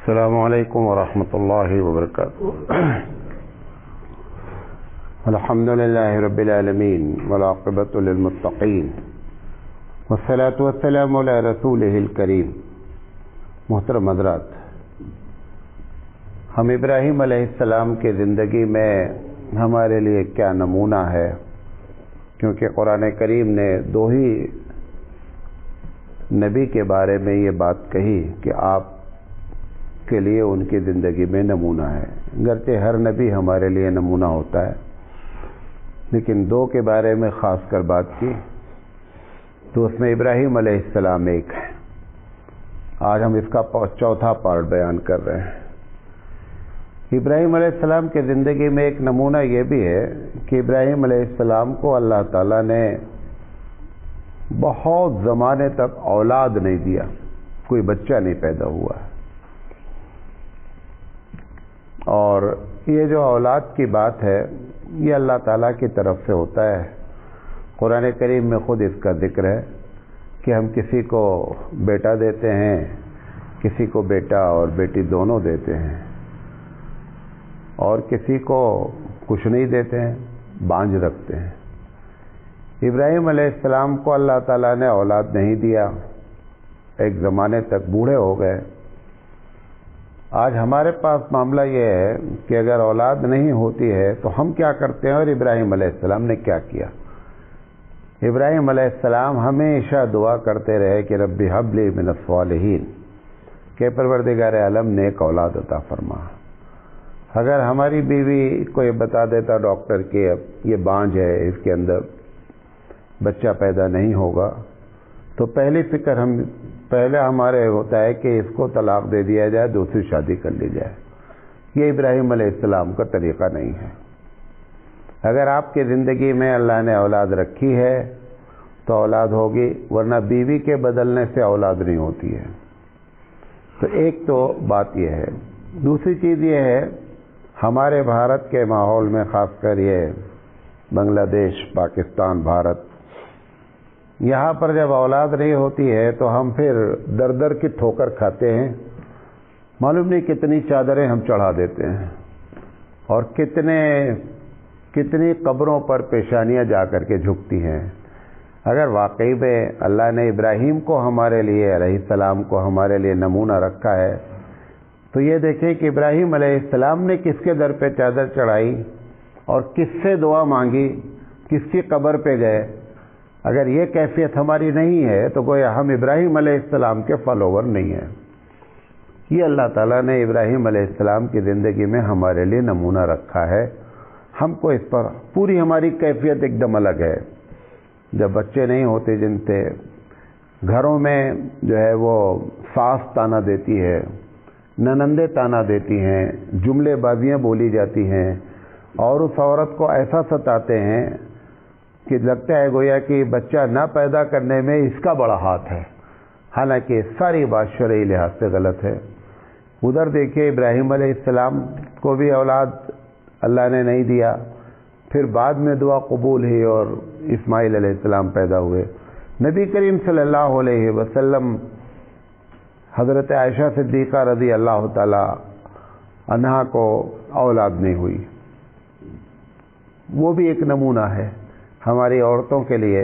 السلام علیکم ورحمۃ اللہ وبرکاتہ۔ الحمد للہ رب العالمین والعاقبۃ للمتقین والصلاۃ والسلام علی رسولہ الکریم۔ محترم حضرات، ہم ابراہیم علیہ السلام کی زندگی میں ہمارے لیے کیا نمونہ ہے، کیونکہ قرآن کریم نے دو ہی نبی کے بارے میں یہ بات کہی کہ آپ کے لیے ان کی زندگی میں نمونہ ہے۔ گرچہ ہر نبی ہمارے لیے نمونہ ہوتا ہے، لیکن دو کے بارے میں خاص کر بات کی تو اس میں ابراہیم علیہ السلام ایک ہے۔ آج ہم اس کا چوتھا پارٹ بیان کر رہے ہیں۔ ابراہیم علیہ السلام کی زندگی میں ایک نمونہ یہ بھی ہے کہ ابراہیم علیہ السلام کو اللہ تعالیٰ نے بہت زمانے تک اولاد نہیں دیا، کوئی بچہ نہیں پیدا ہوا، اور یہ جو اولاد کی بات ہے یہ اللہ تعالیٰ کی طرف سے ہوتا ہے۔ قرآن کریم میں خود اس کا ذکر ہے کہ ہم کسی کو بیٹا دیتے ہیں، کسی کو بیٹا اور بیٹی دونوں دیتے ہیں، اور کسی کو کچھ نہیں دیتے ہیں، بانجھ رکھتے ہیں۔ ابراہیم علیہ السلام کو اللہ تعالیٰ نے اولاد نہیں دیا، ایک زمانے تک بوڑھے ہو گئے۔ آج ہمارے پاس معاملہ یہ ہے کہ اگر اولاد نہیں ہوتی ہے تو ہم کیا کرتے ہیں، اور ابراہیم علیہ السلام نے کیا کیا۔ ابراہیم علیہ السلام ہمیشہ دعا کرتے رہے کہ رب ہب لی من الصالحین، کہ پروردگار عالم نیک اولاد عطا فرما۔ اگر ہماری بیوی کو یہ بتا دیتا ڈاکٹر کہ اب یہ بانجھ ہے، اس کے اندر بچہ پیدا نہیں ہوگا، تو پہلی فکر پہلے ہمارے ہوتا ہے کہ اس کو طلاق دے دیا جائے، دوسری شادی کر لی جائے۔ یہ ابراہیم علیہ السلام کا طریقہ نہیں ہے۔ اگر آپ کی زندگی میں اللہ نے اولاد رکھی ہے تو اولاد ہوگی، ورنہ بیوی کے بدلنے سے اولاد نہیں ہوتی ہے۔ تو ایک تو بات یہ ہے۔ دوسری چیز یہ ہے، ہمارے بھارت کے ماحول میں، خاص کر یہ بنگلہ دیش، پاکستان، بھارت، یہاں پر جب اولاد نہیں ہوتی ہے تو ہم پھر در در کی ٹھوکر کھاتے ہیں۔ معلوم نہیں کتنی چادریں ہم چڑھا دیتے ہیں، اور کتنی قبروں پر پیشانیاں جا کر کے جھکتی ہیں۔ اگر واقعی میں اللہ نے ابراہیم کو ہمارے لیے، علیہ السلام کو ہمارے لیے نمونہ رکھا ہے، تو یہ دیکھیں کہ ابراہیم علیہ السلام نے کس کے در پہ چادر چڑھائی اور کس سے دعا مانگی، کس کی قبر پہ گئے۔ اگر یہ کیفیت ہماری نہیں ہے تو گویا ہم ابراہیم علیہ السلام کے فالوور نہیں ہیں۔ یہ اللہ تعالیٰ نے ابراہیم علیہ السلام کی زندگی میں ہمارے لیے نمونہ رکھا ہے۔ ہم کو اس پر پوری ہماری کیفیت ایک دم الگ ہے۔ جب بچے نہیں ہوتے، جن سے گھروں میں جو ہے وہ ساس تانا دیتی ہے، ننندیں تانا دیتی ہیں، جملے بازیاں بولی جاتی ہیں، اور اس عورت کو ایسا ستاتے ہیں کہ لگتا ہے گویا کہ بچہ نہ پیدا کرنے میں اس کا بڑا ہاتھ ہے، حالانکہ ساری بات شرعی لحاظ سے غلط ہے۔ ادھر دیکھیے ابراہیم علیہ السلام کو بھی اولاد اللہ نے نہیں دیا، پھر بعد میں دعا قبول ہوئی اور اسماعیل علیہ السلام پیدا ہوئے۔ نبی کریم صلی اللہ علیہ وسلم، حضرت عائشہ صدیقہ رضی اللہ تعالی عنہا کو اولاد نہیں ہوئی۔ وہ بھی ایک نمونہ ہے ہماری عورتوں کے لیے۔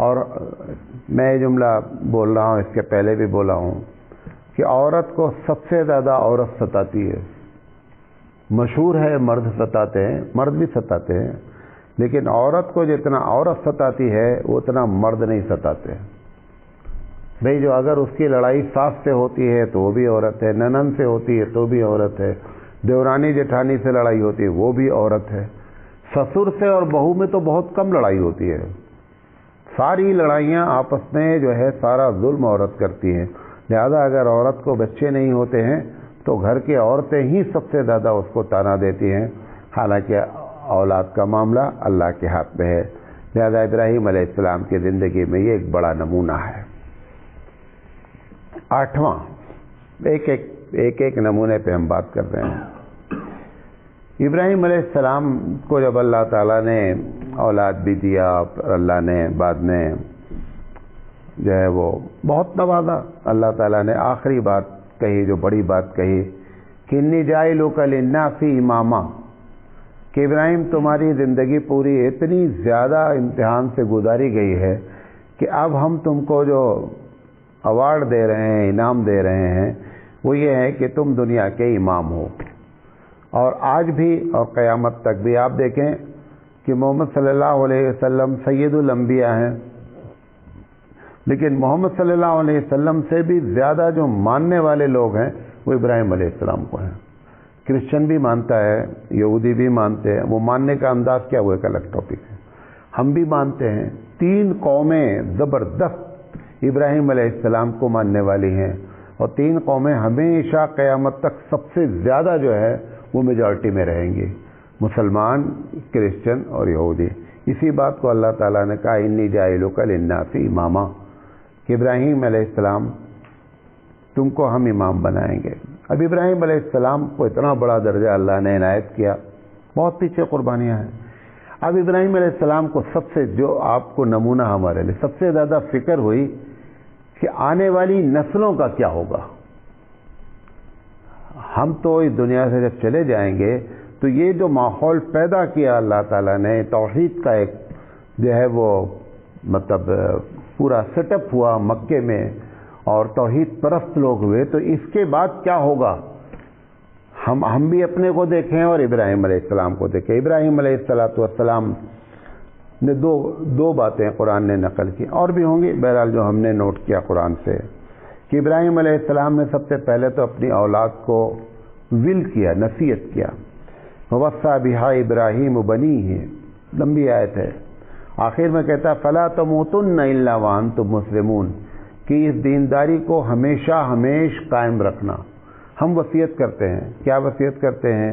اور میں جملہ بول رہا ہوں، اس کے پہلے بھی بولا ہوں کہ عورت کو سب سے زیادہ عورت ستاتی ہے۔ مشہور ہے مرد ستاتے ہیں، مرد بھی ستاتے ہیں، لیکن عورت کو جتنا عورت ستاتی ہے اتنا مرد نہیں ستاتے۔ بھئی جو اگر اس کی لڑائی ساس سے ہوتی ہے تو وہ بھی عورت ہے، ننند سے ہوتی ہے تو بھی عورت ہے، دیورانی جیٹھانی سے لڑائی ہوتی ہے وہ بھی عورت ہے، سسر سے اور بہو میں تو بہت کم لڑائی ہوتی ہے۔ ساری لڑائیاں آپس میں جو ہے سارا ظلم عورت کرتی ہیں۔ لہذا اگر عورت کو بچے نہیں ہوتے ہیں تو گھر کی عورتیں ہی سب سے زیادہ اس کو تانا دیتی ہیں، حالانکہ اولاد کا معاملہ اللہ کے ہاتھ میں ہے۔ لہذا ابراہیم علیہ السلام کی زندگی میں یہ ایک بڑا نمونہ ہے۔ آٹھواں، ایک نمونے پہ ہم بات کر رہے ہیں۔ ابراہیم علیہ السلام کو جب اللہ تعالیٰ نے اولاد بھی دیا، اللہ نے بعد میں جو ہے وہ بہت نوازا۔ اللہ تعالیٰ نے آخری بات کہی, جو بڑی بات کہی کہ انی جاعلک للناس اماما, کہ ابراہیم تمہاری زندگی پوری اتنی زیادہ امتحان سے گزاری گئی ہے کہ اب ہم تم کو جو ایوارڈ دے رہے ہیں, انعام دے رہے ہیں, وہ یہ ہے کہ تم دنیا کے امام ہو. اور آج بھی اور قیامت تک بھی آپ دیکھیں کہ محمد صلی اللہ علیہ وسلم سید الانبیاء ہیں, لیکن محمد صلی اللہ علیہ وسلم سے بھی زیادہ جو ماننے والے لوگ ہیں وہ ابراہیم علیہ السلام کو ہیں. کرسچن بھی مانتا ہے, یہودی بھی مانتے ہیں, وہ ماننے کا انداز کیا وہ ایک الگ ٹاپک ہے. ہم بھی مانتے ہیں. 3 قومیں زبردست ابراہیم علیہ السلام کو ماننے والی ہیں, اور 3 قومیں ہمیشہ قیامت تک سب سے زیادہ جو ہے وہ میجورٹی میں رہیں گی, مسلمان, کرسچن اور یہودی. اسی بات کو اللہ تعالیٰ نے کہا انی جاعلک للناس اماما, کہ ابراہیم علیہ السلام تم کو ہم امام بنائیں گے. اب ابراہیم علیہ السلام کو اتنا بڑا درجہ اللہ نے عنایت کیا, بہت پیچھے قربانیاں ہیں. اب ابراہیم علیہ السلام کو سب سے جو آپ کو نمونہ ہمارے لیے سب سے زیادہ فکر ہوئی کہ آنے والی نسلوں کا کیا ہوگا. ہم تو اس دنیا سے جب چلے جائیں گے تو یہ جو ماحول پیدا کیا اللہ تعالیٰ نے, توحید کا ایک جو ہے وہ مطلب پورا سیٹ اپ ہوا مکے میں, اور توحید پرست لوگ ہوئے, تو اس کے بعد کیا ہوگا ہم بھی اپنے کو دیکھیں اور ابراہیم علیہ السلام کو دیکھیں. ابراہیم علیہ السلام نے دو باتیں قرآن نے نقل کی, اور بھی ہوں گی بہرحال جو ہم نے نوٹ کیا قرآن سے, کہ ابراہیم علیہ السلام نے سب سے پہلے تو اپنی اولاد کو ول کیا, نصیحت کیا. وَوَصَّىٰ بِهَا إِبْرَاهِيمُ بَنِيهِ, لمبی آیت ہے. آخر میں کہتا ہے فَلَا تَمُوتُنَّ إِلَّا وَأَنْتُمْ مُسْلِمُونَ, کہ اس دینداری کو ہمیشہ قائم رکھنا. ہم وصیت کرتے ہیں. کیا وصیت کرتے ہیں؟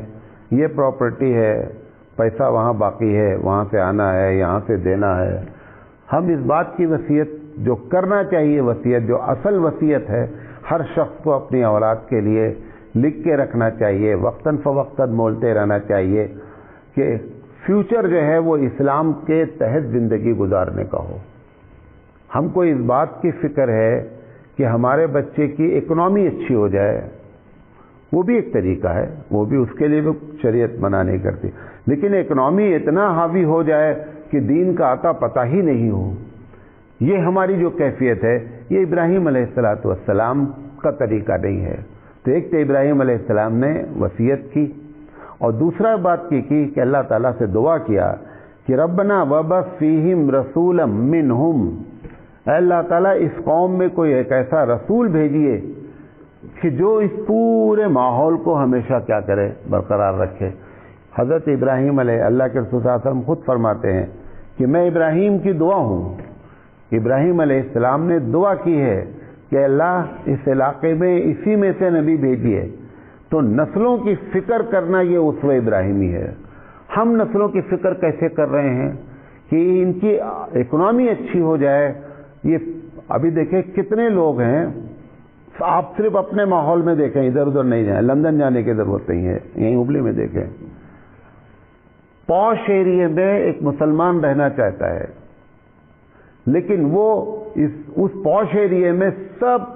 یہ پراپرٹی ہے, پیسہ وہاں باقی ہے, وہاں سے آنا ہے, یہاں سے دینا ہے. ہم اس بات کی وصیت جو کرنا چاہیے, وصیت جو اصل وصیت ہے, ہر شخص کو اپنی اولاد کے لیے لکھ کے رکھنا چاہیے, وقتاً فوقتاً بولتے رہنا چاہیے کہ فیوچر جو ہے وہ اسلام کے تحت زندگی گزارنے کا ہو. ہم کو اس بات کی فکر ہے کہ ہمارے بچے کی اکنامی اچھی ہو جائے, وہ بھی ایک طریقہ ہے, وہ بھی اس کے لیے بھی شریعت منع نہیں کرتی, لیکن اکنامی اتنا حاوی ہو جائے کہ دین کا آتا پتہ ہی نہیں ہو. یہ ہماری جو کیفیت ہے یہ ابراہیم علیہ السلام کا طریقہ نہیں ہے. تو ایک تو ابراہیم علیہ السلام نے وصیت کی, اور دوسرا بات کی کہ اللہ تعالیٰ سے دعا کیا کہ ربنا وابعث فیہم رسولا منہم, اے اللہ تعالیٰ اس قوم میں کوئی ایک ایسا رسول بھیجیے کہ جو اس پورے ماحول کو ہمیشہ کیا کرے, برقرار رکھے. حضرت ابراہیم علیہ اللہ کے رسول صلی اللہ علیہ وسلم خود فرماتے ہیں کہ میں ابراہیم کی دعا ہوں. ابراہیم علیہ السلام نے دعا کی ہے کہ اللہ اس علاقے میں اسی میں سے نبی بھیجیے. تو نسلوں کی فکر کرنا یہ اسوہ ابراہیمی ہے. ہم نسلوں کی فکر کیسے کر رہے ہیں کہ ان کی اکنامی اچھی ہو جائے. یہ ابھی دیکھیں کتنے لوگ ہیں, آپ صرف اپنے ماحول میں دیکھیں, ادھر ادھر نہیں جائیں, لندن جانے کی ضرورت نہیں ہے, یہیں ہبلی میں دیکھیں. پوش ایریے میں ایک مسلمان رہنا چاہتا ہے, لیکن وہ اس پوش ایریے میں سب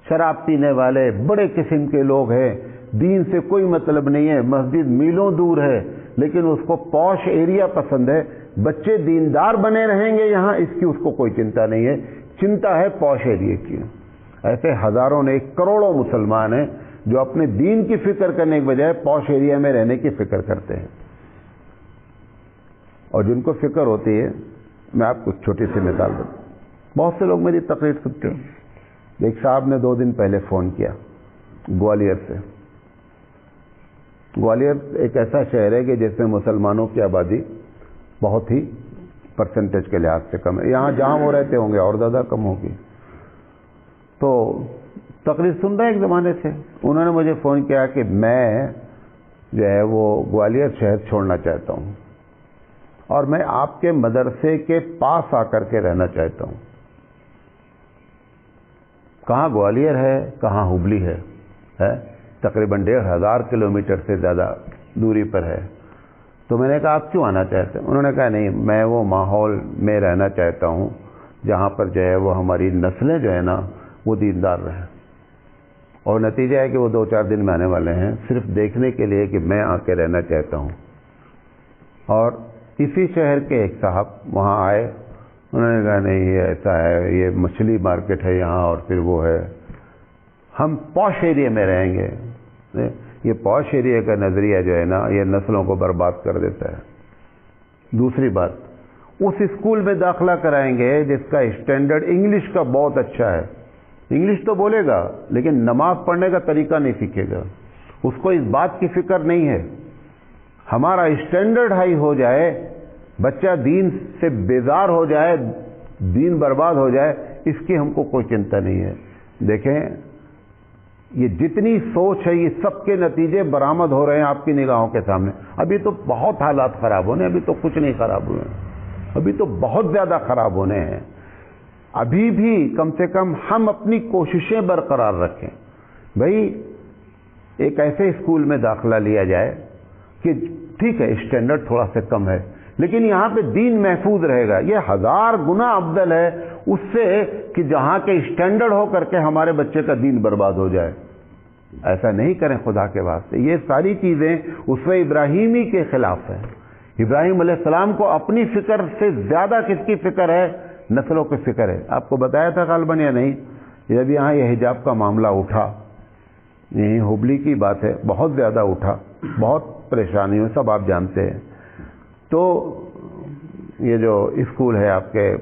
شراب پینے والے بڑے قسم کے لوگ ہیں, دین سے کوئی مطلب نہیں ہے, مسجد میلوں دور ہے, لیکن اس کو پوش ایریا پسند ہے. بچے دیندار بنے رہیں گے یہاں, اس کی اس کو کوئی چنتا نہیں ہے, چنتا ہے پوش ایریے کی. ایسے ہزاروں نے, کروڑوں مسلمان ہیں جو اپنے دین کی فکر کرنے کے بجائے پوش ایریا میں رہنے کی فکر کرتے ہیں. اور جن کو فکر ہوتی ہے, میں آپ کو چھوٹی سی مثال دوں. بہت سے لوگ میری تقریر سنتے ہیں. ایک صاحب نے 2 دن پہلے فون کیا گوالیر سے. گوالیر ایک ایسا شہر ہے کہ جس میں مسلمانوں کی آبادی بہت ہی پرسنٹیج کے لحاظ سے کم ہے. یہاں جہاں وہ رہتے ہوں گے اور زیادہ کم ہوگی. تو تقریر سن رہے ایک زمانے سے, انہوں نے مجھے فون کیا کہ میں جو ہے وہ گوالیر شہر چھوڑنا چاہتا ہوں, اور میں آپ کے مدرسے کے پاس آ کر کے رہنا چاہتا ہوں. کہاں گوالیر ہے, کہاں ہبلی ہے, تقریباً 1500 کلومیٹر سے زیادہ دوری پر ہے. تو میں نے کہا آپ کیوں آنا چاہتے ہیں؟ انہوں نے کہا نہیں, میں وہ ماحول میں رہنا چاہتا ہوں جہاں پر جو ہے وہ ہماری نسلیں جو ہے نا وہ دیندار رہیں. اور نتیجہ ہے کہ وہ 2-4 دن میں آنے والے ہیں صرف دیکھنے کے لیے کہ میں آ کے رہنا چاہتا ہوں. اور اسی شہر کے ایک صاحب وہاں آئے, انہوں نے کہا نہیں یہ ایسا ہے, یہ مچھلی مارکیٹ ہے یہاں اور پھر وہ ہے, ہم پوش ایریا میں رہیں گے. یہ پوش ایریا کا نظریہ جو ہے نا یہ نسلوں کو برباد کر دیتا ہے. دوسری بات, اس اسکول میں داخلہ کرائیں گے جس کا اسٹینڈرڈ انگلش کا بہت اچھا ہے, انگلش تو بولے گا لیکن نماز پڑھنے کا طریقہ نہیں سیکھے گا, اس کو اس بات کی فکر نہیں ہے. ہمارا اسٹینڈرڈ ہائی ہو جائے, بچہ دین سے بیزار ہو جائے, دین برباد ہو جائے, اس کی ہم کو کوئی چنتا نہیں ہے. دیکھیں یہ جتنی سوچ ہے یہ سب کے نتیجے برآمد ہو رہے ہیں آپ کی نگاہوں کے سامنے. ابھی تو بہت حالات خراب ہونے, ابھی تو کچھ نہیں خراب ہوئے, ابھی تو بہت زیادہ خراب ہونے ہیں. ابھی بھی کم سے کم ہم اپنی کوششیں برقرار رکھیں. بھائی ایک ایسے اسکول میں داخلہ لیا جائے کہ ٹھیک ہے اسٹینڈرڈ تھوڑا سا کم ہے لیکن یہاں پہ دین محفوظ رہے گا. یہ 1000 گنا افضل ہے اس سے کہ جہاں کے اسٹینڈرڈ ہو کر کے ہمارے بچے کا دین برباد ہو جائے. ایسا نہیں کریں خدا کے واسطے. یہ ساری چیزیں اسوہ ابراہیمی کے خلاف ہیں. ابراہیم علیہ السلام کو اپنی فکر سے زیادہ کس کی فکر ہے؟ نسلوں کی فکر ہے. آپ کو بتایا تھا غالباً یا نہیں, جب یہاں یہ حجاب کا معاملہ اٹھا, یہی ہبلی کی بات ہے, بہت زیادہ اٹھا, بہت پریشانی ہوئی, سب آپ جانتے ہیں. تو یہ جو اسکول ہے آپ کے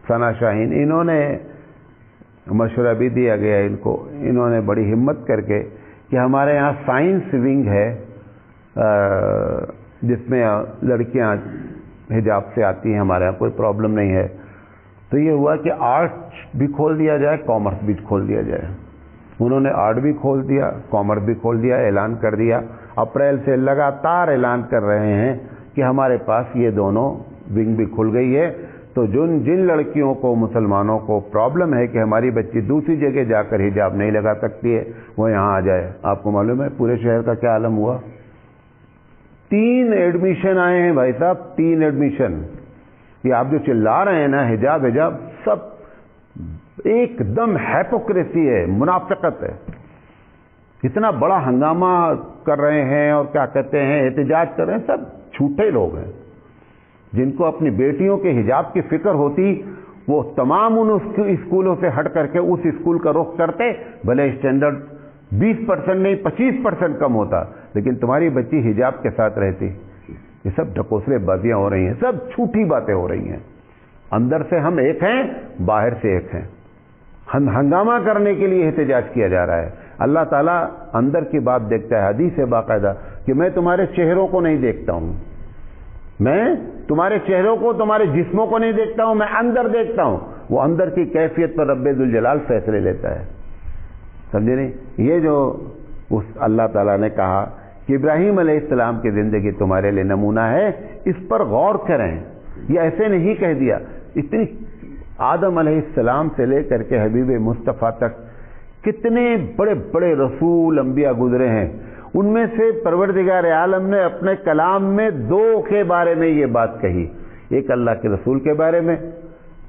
ثنا شاہین, انہوں نے مشورہ بھی دیا گیا ان کو, انہوں نے بڑی ہمت کر کے کہ ہمارے یہاں سائنس ونگ ہے جس میں لڑکیاں حجاب سے آتی ہیں, ہمارے یہاں کوئی پرابلم نہیں ہے. تو یہ ہوا کہ آرٹ بھی کھول دیا جائے, کامرس بھی کھول دیا جائے. انہوں نے آرٹ بھی کھول دیا, کامرس بھی کھول دیا, اعلان کر دیا. اپریل سے لگاتار اعلان کر رہے ہیں کہ ہمارے پاس یہ دونوں ونگ بھی کھل گئی ہے. تو جن لڑکیوں کو, مسلمانوں کو پرابلم ہے کہ ہماری بچی دوسری جگہ جا کر حجاب نہیں لگا سکتی ہے, وہ یہاں آ جائے. آپ کو معلوم ہے پورے شہر کا کیا عالم ہوا؟ 3 ایڈمیشن آئے ہیں بھائی صاحب, 3 ایڈمیشن. یہ آپ جو چلا رہے ہیں نا حجاب حجاب, سب ایک دم ہیپوکریسی ہے, منافقت ہے. اتنا بڑا ہنگامہ کر رہے ہیں اور کیا کہتے ہیں احتجاج کر رہے ہیں, سب جھوٹے لوگ ہیں. جن کو اپنی بیٹیوں کے حجاب کی فکر ہوتی وہ تمام ان اسکولوں سے ہٹ کر کے اس اسکول کا رخ کرتے, بھلے اسٹینڈرڈ 20% نہیں 25% کم ہوتا, لیکن تمہاری بچی حجاب کے ساتھ رہتی. یہ سب ڈھکوسلے بازیاں ہو رہی ہیں, سب جھوٹی باتیں ہو رہی ہیں. اندر سے ہم ایک ہیں, باہر سے ایک ہیں. ہنگامہ کرنے کے لیے احتجاج کیا جا رہا ہے. اللہ تعالیٰ اندر کی بات دیکھتا ہے. حدیث ہے باقاعدہ کہ میں تمہارے چہروں کو نہیں دیکھتا ہوں, میں تمہارے چہروں کو, تمہارے جسموں کو نہیں دیکھتا ہوں, میں اندر دیکھتا ہوں. وہ اندر کی کیفیت پر رب ذوالجلال فیصلے لیتا ہے. سمجھے نہیں؟ یہ جو اس اللہ تعالیٰ نے کہا کہ ابراہیم علیہ السلام کی زندگی تمہارے لیے نمونہ ہے, اس پر غور کریں. یہ ایسے نہیں کہہ دیا. اتنی آدم علیہ السلام سے لے کر کے حبیب مصطفیٰ تک کتنے بڑے بڑے رسول انبیاء گزرے ہیں. ان میں سے پروردگار عالم نے اپنے کلام میں 2 کے بارے میں یہ بات کہی. ایک اللہ کے رسول کے بارے میں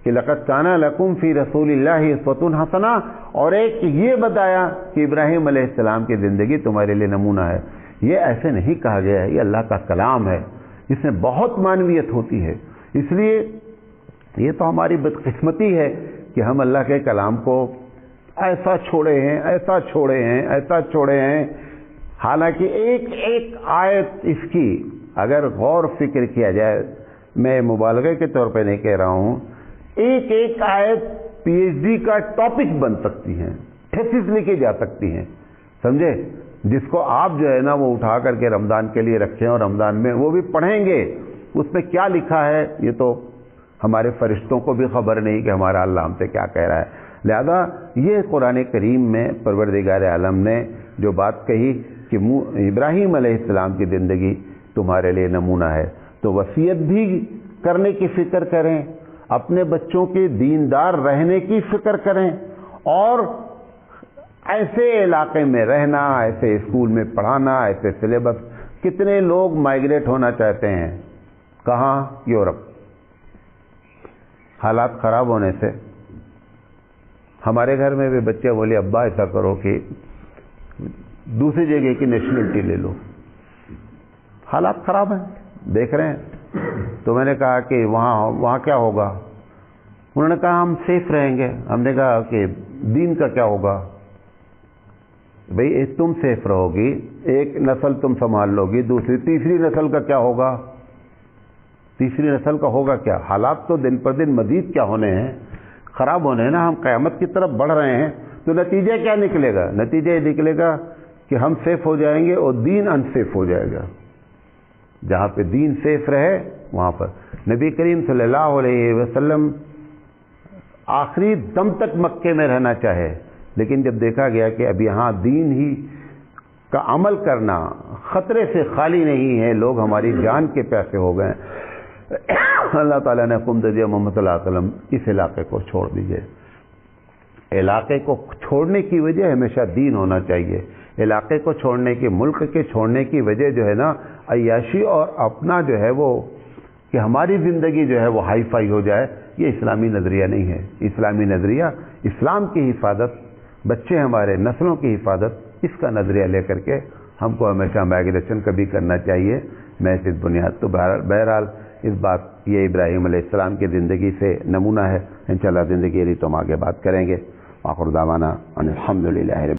کہ لقد کان لکم فی رسول اللہ اسوۃ حسنہ, اور ایک یہ بتایا کہ ابراہیم علیہ السلام کی زندگی تمہارے لیے نمونہ ہے. یہ ایسے نہیں کہا گیا ہے, یہ اللہ کا کلام ہے, اس میں بہت معنویت ہوتی ہے. اس لیے یہ تو ہماری بدقسمتی ہے کہ ہم اللہ کے کلام کو ایسا چھوڑے ہیں, ایسا چھوڑے ہیں, ایسا چھوڑے ہیں. حالانکہ ایک ایک آیت اس کی اگر غور فکر کیا جائے, میں مبالغے کے طور پہ نہیں کہہ رہا ہوں, ایک ایک آیت PhD کا ٹاپک بن سکتی ہیں, تھیسس لکھی جا سکتی ہیں. سمجھے؟ جس کو آپ جو ہے نا وہ اٹھا کر کے رمضان کے لیے رکھیں اور رمضان میں وہ بھی پڑھیں گے. اس میں کیا لکھا ہے یہ تو ہمارے فرشتوں کو بھی خبر نہیں کہ ہمارا اللہ ہم سے کیا کہہ رہا ہے. لہذا یہ قرآن کریم میں پروردگار عالم نے جو بات کہی کہ ابراہیم علیہ السلام کی زندگی تمہارے لیے نمونہ ہے, تو وصیت بھی کرنے کی فکر کریں, اپنے بچوں کے دیندار رہنے کی فکر کریں, اور ایسے علاقے میں رہنا, ایسے اسکول میں پڑھانا, ایسے سلیبس. کتنے لوگ مائگریٹ ہونا چاہتے ہیں, کہاں؟ یورپ. حالات خراب ہونے سے ہمارے گھر میں بھی بچے بولے ابا ایسا کرو کہ دوسری جگہ کی نیشنلٹی لے لو. حالات خراب ہیں، دیکھ رہے ہیں. تو میں نے کہا کہ وہاں کیا ہوگا؟ انہوں نے کہا ہم سیف رہیں گے. ہم نے کہا کہ دین کا کیا ہوگا؟ بھئی تم سیف رہو گی، ایک نسل تم سنبھال لو گی، تیسری نسل کا کیا ہوگا؟ تیسری نسل کا ہوگا کیا؟ حالات تو دن پر دن مزید کیا ہونے ہیں، خراب ہونے ہیں نا. ہم قیامت کی طرف بڑھ رہے ہیں تو نتیجہ کیا نکلے گا؟ نتیجہ یہ نکلے گا کہ ہم سیف ہو جائیں گے اور دین انسیف ہو جائے گا. جہاں پہ دین سیف رہے وہاں پر نبی کریم صلی اللہ علیہ وسلم آخری دم تک مکے میں رہنا چاہے، لیکن جب دیکھا گیا کہ اب یہاں دین ہی کا عمل کرنا خطرے سے خالی نہیں ہے، لوگ ہماری جان کے پیاسے ہو گئے، اللہ تعالیٰ نے حکم دے دیا محمد صلی اللہ علیہ وسلم اس علاقے کو چھوڑ دیجئے. علاقے کو چھوڑنے کی وجہ ہمیشہ دین ہونا چاہیے. علاقے کو چھوڑنے کی، ملک کے چھوڑنے کی وجہ جو ہے نا عیاشی اور اپنا جو ہے وہ کہ ہماری زندگی جو ہے وہ ہائی فائی ہو جائے، یہ اسلامی نظریہ نہیں ہے. اسلامی نظریہ اسلام کی حفاظت، بچے ہمارے نسلوں کی حفاظت، اس کا نظریہ لے کر کے ہم کو ہمیشہ مائگریشن کبھی کرنا چاہیے. میں اس بنیاد تو بہرحال اس بات یہ ابراہیم علیہ السلام کی زندگی سے نمونہ ہے. انشاءاللہ زندگی رہی تو ہم آگے بات کریں گے. آخر دعوانا ان الحمدللہ.